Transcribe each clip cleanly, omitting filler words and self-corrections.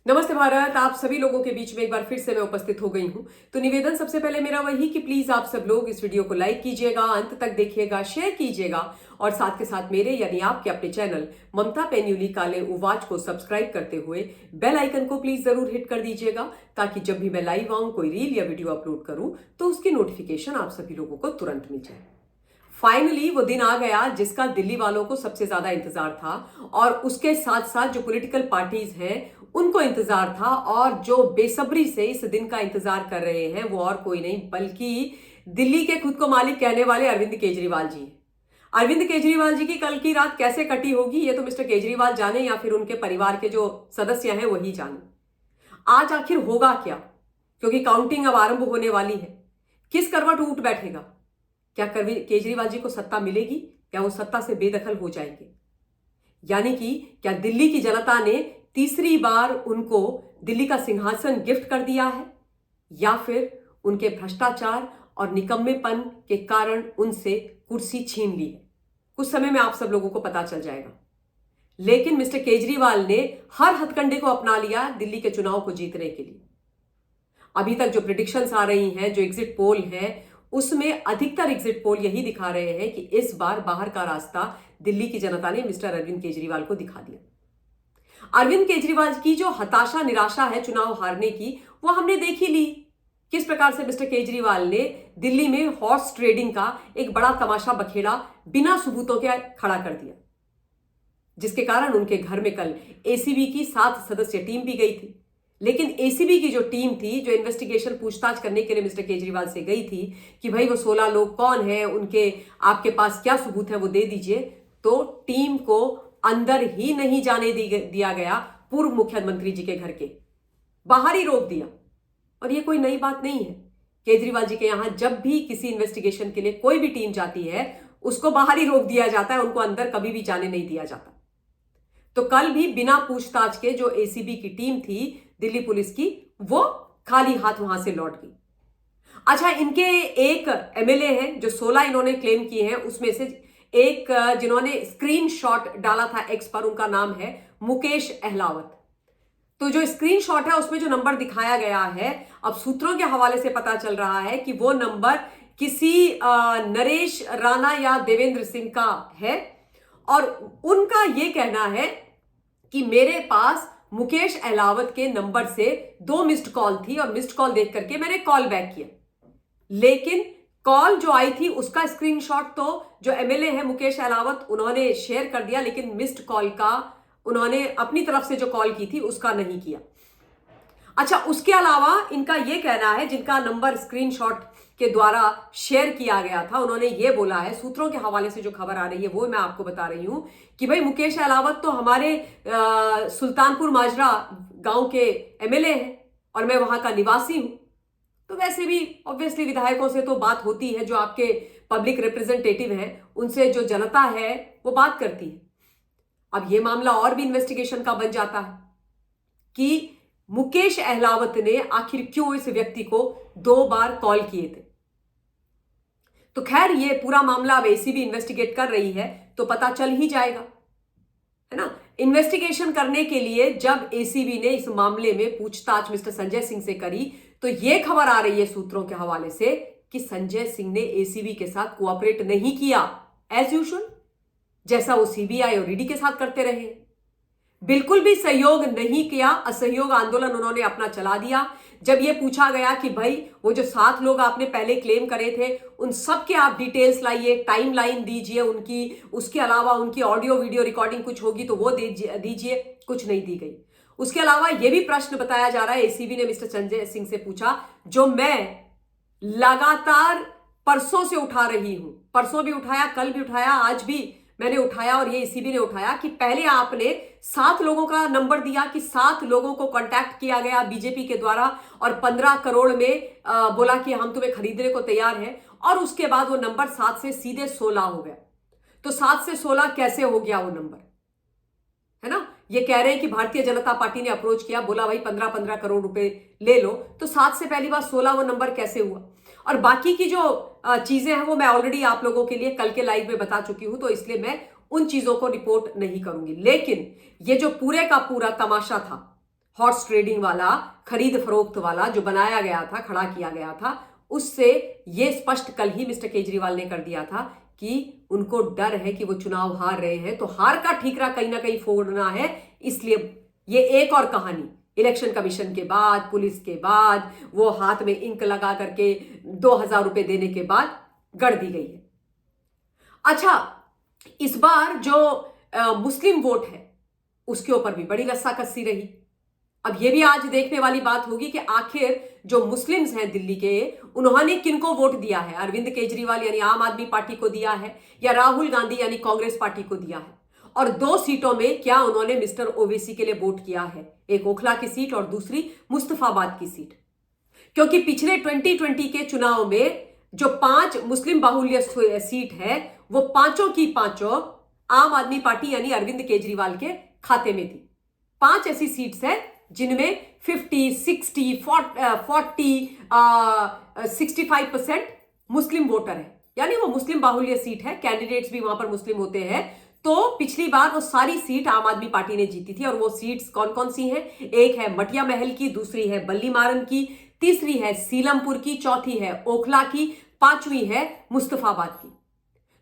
नमस्ते भारत। आप सभी लोगों के बीच में एक बार फिर से मैं उपस्थित हो गई हूं। तो निवेदन सबसे पहले मेरा वही कि प्लीज आप सब लोग इस वीडियो को लाइक कीजिएगा, अंत तक देखिएगा, शेयर कीजिएगा और साथ के साथ मेरे यानी आपके अपने चैनल ममता पेन्युली काले उवाच को सब्सक्राइब करते हुए बेल आइकन को प्लीज जरूर हिट कर दीजिएगा, ताकि जब भी मैं लाइव आऊं, कोई रील या वीडियो अपलोड करूं तो उसकी नोटिफिकेशन आप सभी लोगों को तुरंत मिल जाए। फाइनली वो दिन आ गया जिसका दिल्ली वालों को सबसे ज्यादा इंतजार था और उसके साथ साथ जो पॉलिटिकल पार्टीज हैं उनको इंतजार था, और जो बेसब्री से इस दिन का इंतजार कर रहे हैं वो और कोई नहीं बल्कि दिल्ली के खुद को मालिक कहने वाले अरविंद केजरीवाल जी हैं। अरविंद केजरीवाल जी की कल की रात कैसे कटी होगी ये तो मिस्टर केजरीवाल जाने या फिर उनके परिवार के जो सदस्य हैं वही जाने। आज आखिर होगा क्या, क्योंकि काउंटिंग अब आरंभ होने वाली है। किस करवट उठ बैठेगा? क्या केजरीवाल जी को सत्ता मिलेगी या वो सत्ता से बेदखल हो जाएंगे? यानी कि क्या दिल्ली की जनता ने तीसरी बार उनको दिल्ली का सिंहासन गिफ्ट कर दिया है, या फिर उनके भ्रष्टाचार और निकम्मेपन के कारण उनसे कुर्सी छीन ली है? कुछ समय में आप सब लोगों को पता चल जाएगा। लेकिन मिस्टर केजरीवाल ने हर हथकंडे को अपना लिया दिल्ली के चुनाव को जीतने के लिए। अभी तक जो प्रिडिक्शंस आ रही हैं, जो एग्जिट पोल है, उसमें अधिकतर एग्जिट पोल यही दिखा रहे हैं कि इस बार बाहर का रास्ता दिल्ली की जनता ने मिस्टर अरविंद केजरीवाल को दिखा दिया। अरविंद केजरीवाल की जो हताशा निराशा है चुनाव हारने की, वो हमने देख ही ली। किस प्रकार से मिस्टर केजरीवाल ने दिल्ली में हॉर्स ट्रेडिंग का एक बड़ा तमाशा बखेड़ा बिना सबूतों के खड़ा कर दिया, जिसके कारण उनके घर में कल एसीबी की 7 सदस्यीय टीम भी गई थी। लेकिन एसीबी की जो टीम थी, जो इन्वेस्टिगेशन पूछताछ करने के लिए मिस्टर केजरीवाल से गई थी कि भाई वो 16 लोग कौन है, उनके आपके पास क्या सबूत है वो दे दीजिए, तो टीम को अंदर ही नहीं जाने दिया गया। पूर्व मुख्यमंत्री जी के घर के बाहर ही रोक दिया। और ये कोई नई बात नहीं है। केजरीवाल जी के यहां जब भी किसी इन्वेस्टिगेशन के लिए कोई भी टीम जाती है, उसको बाहर ही रोक दिया जाता है, उनको अंदर कभी भी जाने नहीं दिया जाता। तो कल भी बिना पूछताछ के जो एसीबी की टीम थी दिल्ली पुलिस की, वो खाली हाथ वहां से लौट गई। अच्छा, इनके एक एमएलए हैं जो 16 इन्होंने क्लेम किए हैं, उसमें से एक जिन्होंने स्क्रीनशॉट डाला था एक्स पर, उनका नाम है मुकेश अहलावत। तो जो स्क्रीनशॉट है उसमें जो नंबर दिखाया गया है, अब सूत्रों के हवाले से पता चल रहा है कि वो नंबर किसी नरेश राणा या देवेंद्र सिंह का है, और उनका यह कहना है कि मेरे पास मुकेश अहलावत के नंबर से 2 मिस्ड कॉल थी और मिस्ड कॉल देख करके मैंने कॉल बैक किया। लेकिन कॉल जो आई थी उसका स्क्रीनशॉट तो जो एमएलए है मुकेश अहलावत उन्होंने शेयर कर दिया, लेकिन मिस्ड कॉल का उन्होंने अपनी तरफ से जो कॉल की थी उसका नहीं किया। अच्छा, उसके अलावा इनका यह कहना है, जिनका नंबर स्क्रीनशॉट के द्वारा शेयर किया गया था, उन्होंने यह बोला है, सूत्रों के हवाले से जो खबर आ रही है वो मैं आपको बता रही हूं कि भाई मुकेश अहलावत तो हमारे सुल्तानपुर माजरा गांव के एमएलए हैं और मैं वहां का निवासी हूं। तो वैसे भी ऑब्वियसली विधायकों से तो बात होती है, जो आपके पब्लिक रिप्रेजेंटेटिव हैं उनसे जो जनता है वो बात करती है। अब यह मामला और भी इन्वेस्टिगेशन का बन जाता है कि मुकेश अहलावत ने आखिर क्यों इस व्यक्ति को 2 बार कॉल किए थे। तो खैर, ये पूरा मामला अब एसीबी इन्वेस्टिगेट कर रही है तो पता चल ही जाएगा, है ना। इन्वेस्टिगेशन करने के लिए जब एसीबी ने इस मामले में पूछताछ मिस्टर संजय सिंह से करी, तो यह खबर आ रही है सूत्रों के हवाले से कि संजय सिंह ने एसीबी के साथ कोऑपरेट नहीं किया एज यूजुअल, जैसा वो सीबीआई और ईडी के साथ करते रहे। बिल्कुल भी सहयोग नहीं किया, असहयोग आंदोलन उन्होंने अपना चला दिया। जब यह पूछा गया कि भाई वो जो 7 लोग आपने पहले क्लेम करे थे उन सब के आप डिटेल्स लाइए, टाइम लाइन दीजिए उनकी, उसके अलावा उनकी ऑडियो वीडियो रिकॉर्डिंग कुछ होगी तो वो दीजिए, कुछ नहीं दी गई। उसके अलावा यह भी प्रश्न बताया जा रहा है, एसीबी ने मिस्टर संजय सिंह से पूछा, जो मैं लगातार परसों से उठा रही हूं, परसों भी उठाया, कल भी उठाया, आज भी मैंने उठाया और ये एसीबी ने उठाया कि पहले आपने 7 लोगों का नंबर दिया कि 7 लोगों को कांटेक्ट किया गया बीजेपी के द्वारा और 15 करोड़ में बोला कि हम तुम्हें खरीदने को तैयार हैं, और उसके बाद वो नंबर 7 से सीधे 16 हो गया। तो 7 से 16 कैसे हो गया वो नंबर, है ना। ये कह रहे हैं कि भारतीय जनता पार्टी ने अप्रोच किया, बोला भाई 15-15 करोड़ रुपए ले लो, तो 7 से पहली बार 16 वो नंबर कैसे हुआ। और बाकी की जो चीजें हैं वो मैं ऑलरेडी आप लोगों के लिए कल के लाइव में बता चुकी हूं, तो इसलिए मैं उन चीजों को रिपोर्ट नहीं करूंगी। लेकिन ये जो पूरे का पूरा तमाशा था हॉर्स ट्रेडिंग वाला, खरीद फरोख्त वाला जो बनाया गया था, खड़ा किया गया था, उससे यह स्पष्ट कल ही मिस्टर केजरीवाल ने कर दिया था कि उनको डर है कि वो चुनाव हार रहे हैं, तो हार का ठीकरा कहीं ना कहीं फोड़ना है। इसलिए ये एक और कहानी इलेक्शन कमीशन के बाद, पुलिस के बाद, वो हाथ में इंक लगा करके 2000 रुपए देने के बाद गढ़ दी गई है। अच्छा, इस बार जो मुस्लिम वोट है उसके ऊपर भी बड़ी रस्साकसी रही। अब यह भी आज देखने वाली बात होगी कि आखिर जो मुस्लिम्स हैं दिल्ली के, उन्होंने किनको वोट दिया है। अरविंद केजरीवाल यानी आम आदमी पार्टी को दिया है या राहुल गांधी यानी कांग्रेस पार्टी को दिया है, और 2 सीटों में क्या उन्होंने मिस्टर ओवैसी के लिए वोट किया है, एक ओखला की सीट और दूसरी मुस्तफाबाद की सीट। क्योंकि पिछले 2020 के चुनाव में जो 5 मुस्लिम बाहुल्य सीट है, वो पांचों की पांचों आम आदमी पार्टी यानी अरविंद केजरीवाल के खाते में थी। 5 ऐसी सीट्स है जिनमें 50, 60, 40, 65% मुस्लिम वोटर है, यानी वो मुस्लिम बाहुल्य सीट है, कैंडिडेट्स भी वहां पर मुस्लिम होते हैं। तो पिछली बार वो सारी सीट आम आदमी पार्टी ने जीती थी, और वो सीट्स कौन कौन सी हैं? एक है मटिया महल की, दूसरी है बल्ली मारन की, तीसरी है सीलमपुर की, चौथी है ओखला की, 5वीं है मुस्तफाबाद की।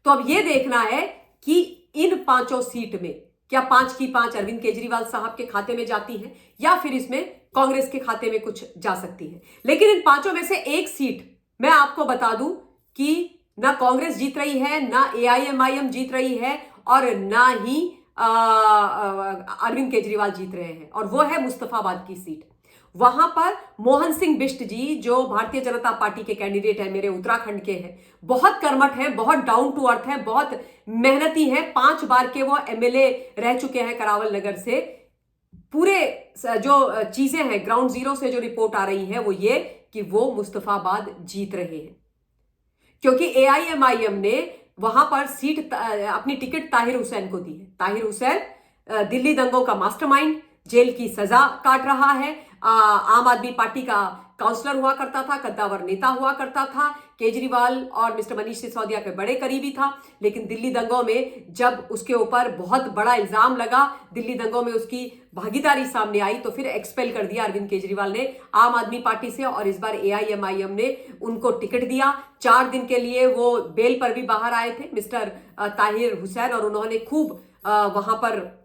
तो अब यह देखना है कि इन 5 सीट में क्या 5 की 5 अरविंद केजरीवाल साहब के खाते में जाती हैं, या फिर इसमें कांग्रेस के खाते में कुछ जा सकती है। लेकिन इन 5 में से एक सीट मैं आपको बता दूं कि ना कांग्रेस जीत रही है, ना AIMIM जीत रही है, और ना ही अरविंद केजरीवाल जीत रहे हैं, और वो है मुस्तफाबाद की सीट। वहां पर मोहन सिंह बिष्ट जी, जो भारतीय जनता पार्टी के कैंडिडेट हैं, मेरे उत्तराखंड के हैं, बहुत कर्मठ हैं, बहुत डाउन टू अर्थ हैं, बहुत मेहनती हैं। 5 बार के वो MLA रह चुके हैं करावल नगर से। पूरे जो चीजें हैं, ग्राउंड जीरो से जो रिपोर्ट आ रही है वो ये कि वो मुस्तफाबाद जीत रहे हैं, क्योंकि AIMIM ने वहां पर सीट अपनी टिकट ताहिर हुसैन को दी है। ताहिर हुसैन दिल्ली दंगों का मास्टरमाइंड, जेल की सजा काट रहा है, आम आदमी पार्टी का काउंसलर हुआ करता था, कद्दावर नेता हुआ करता था, केजरीवाल और मिस्टर मनीष सिसोदिया के बड़े करीबी था। लेकिन दिल्ली दंगों में जब उसके ऊपर बहुत बड़ा इल्जाम लगा, दिल्ली दंगों में उसकी भागीदारी सामने आई, तो फिर एक्सपेल कर दिया अरविंद केजरीवाल ने आम आदमी पार्टी से, और इस बार AIMIM ने उनको टिकट दिया। 4 दिन के लिए वो बेल पर भी बाहर आए थे मिस्टर ताहिर हुसैन, और उन्होंने खूब वहां पर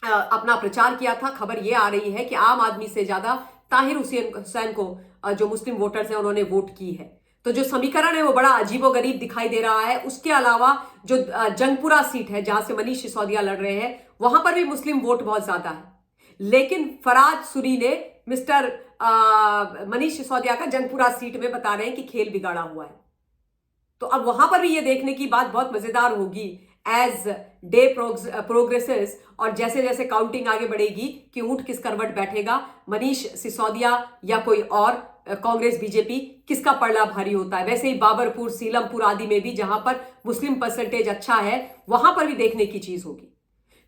अपना प्रचार किया था। खबर यह आ रही है कि आम आदमी से ज्यादा ताहिर हुसैन को जो मुस्लिम वोटर्स हैं उन्होंने वोट की है। तो जो समीकरण है वो बड़ा अजीबोगरीब दिखाई दे रहा है। उसके अलावा जो जंगपुरा सीट है जहां से मनीष सिसोदिया लड़ रहे हैं, वहां पर भी मुस्लिम वोट बहुत ज्यादा है, लेकिन फराज सूरी ने मिस्टर मनीष सिसोदिया का जंगपुरा सीट में बता रहे हैं कि खेल बिगाड़ा हुआ है। तो अब वहां पर भी ये देखने की बात बहुत मजेदार होगी एज डे प्रोग्रेसेस, और जैसे जैसे काउंटिंग आगे बढ़ेगी कि ऊंट किस करवट बैठेगा, मनीष सिसोदिया या कोई और, कांग्रेस बीजेपी, किसका पलड़ा भारी होता है। वैसे ही बाबरपुर, सीलमपुर आदि में भी जहां पर मुस्लिम परसेंटेज अच्छा है, वहां पर भी देखने की चीज होगी।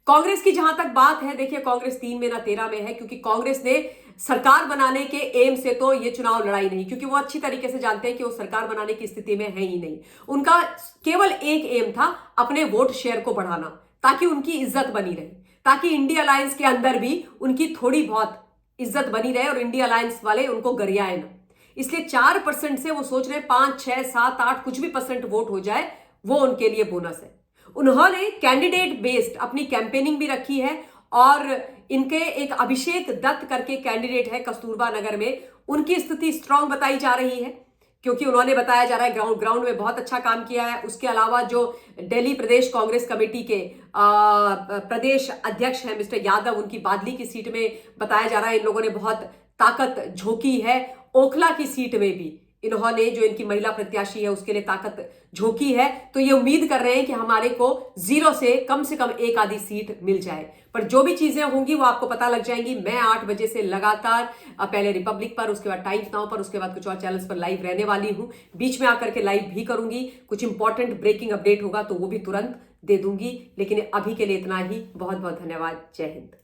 कांग्रेस की जहां तक बात है, देखिए कांग्रेस 3 में ना 13 में है, क्योंकि कांग्रेस ने सरकार बनाने के एम से तो ये चुनाव लड़ाई नहीं, क्योंकि वो अच्छी तरीके से जानते हैं कि वो सरकार बनाने की स्थिति में है ही नहीं। उनका केवल एक एम था, अपने वोट शेयर को बढ़ाना, ताकि उनकी इज्जत बनी रहे, ताकि इंडिया अलायंस के अंदर भी उनकी थोड़ी बहुत इज्जत बनी रहे और इंडिया अलायंस वाले उनको गरियाए ना। इसलिए 4% से वो सोच रहे 5, 6, 7, 8 कुछ भी परसेंट वोट हो जाए, वो उनके लिए बोनस है। उन्होंने कैंडिडेट बेस्ड अपनी कैंपेनिंग भी रखी है, और इनके एक अभिषेक दत्त करके कैंडिडेट है कस्तूरबा नगर में, उनकी स्थिति स्ट्रांग बताई जा रही है, क्योंकि उन्होंने बताया जा रहा है ग्राउंड में बहुत अच्छा काम किया है। उसके अलावा जो दिल्ली प्रदेश कांग्रेस कमेटी के प्रदेश अध्यक्ष हैं मिस्टर यादव, उनकी बादली की सीट में बताया जा रहा है इन लोगों ने बहुत ताकत झोंकी है। ओखला की सीट में भी इन्होंने, जो इनकी महिला प्रत्याशी है, उसके लिए ताकत झोंकी है। तो ये उम्मीद कर रहे हैं कि हमारे को 0 से कम एक आधी सीट मिल जाए। पर जो भी चीजें होंगी वो आपको पता लग जाएंगी। मैं 8 बजे से लगातार, पहले रिपब्लिक पर, उसके बाद टाइम्स नाउ पर, उसके बाद कुछ और चैनल्स पर लाइव रहने वाली हूं। बीच में आकर के लाइव भी करूंगी, कुछ इंपॉर्टेंट ब्रेकिंग अपडेट होगा तो वो भी तुरंत दे दूंगी। लेकिन अभी के लिए इतना ही। बहुत बहुत धन्यवाद। जय हिंद।